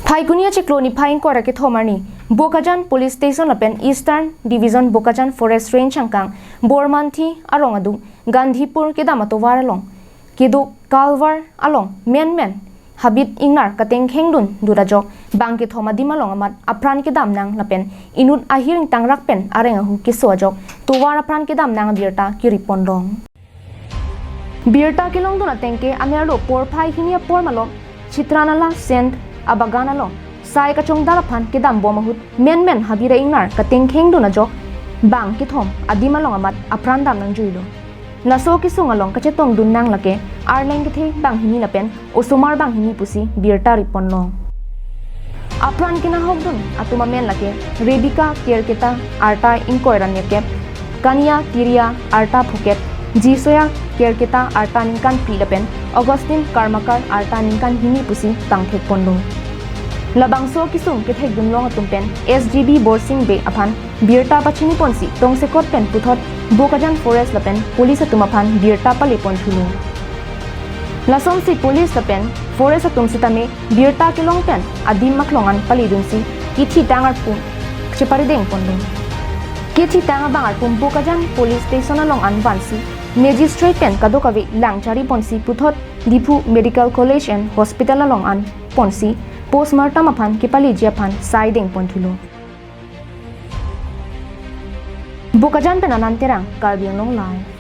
Phaikunia Chikloni Phain Kora ke Thomarni Bokajan Police Station Lapen Eastern Division Bokajan Forest Range Changkang Bormanthi Along Adu Gandhipur ke Damatowar along Kidu Kalvar along Men Habit Ingnar Kateng Hengdun Durajok Bang ke Thoma Dimalong Amat Apran ke Damnang Lapen Inut Ahiring Tangrakpen Arengahu ke Sojok Tuwar Apran ke Damnang Birta Kiripondong Birta Kilong Dunatengke Amerlo Por Phai Hinia Por Malok Chitranala Send Abagana long sai ka chong dalapan ke dam bo mahut men habira ingnar ka tengkheng do na jok bang ki thom adima long amat apran dam nang juilo laso ki sunga long ka chetong dun nang lake arleng ke the bang hini lapen osumar bang hini pusi birta ripon long apran ke na hok dun atuma men lake rebika kerketa arta inkoiran nekep kania kiria arta phuket jisoya kerketa arta ningkan pilapen Augustine Karmakar arta ningkan hini pusi tangthek pondong Labangso kisung kithek dumlong atumpen SGB Borsing Bay aphan Birta Pachini Ponsi Tongsekot pen puthot Bokajan Forest lapen Police atumapan Birta Palipon thulu Lason si Police lapen Forest atum sitame Birta kilong pen adim maklongan palidunsi kithi tangar pu cheparideng pondong kithi tanga bangar pum Bokajan Police Station along anbansi Magistrate pen kadokawi langchari ponsi puthot Dipu Medical College and Hospital along an ponsi Postmortem upon Kipali Japan siding Pontulo Bokajan Penananterang Kalbyong Long Live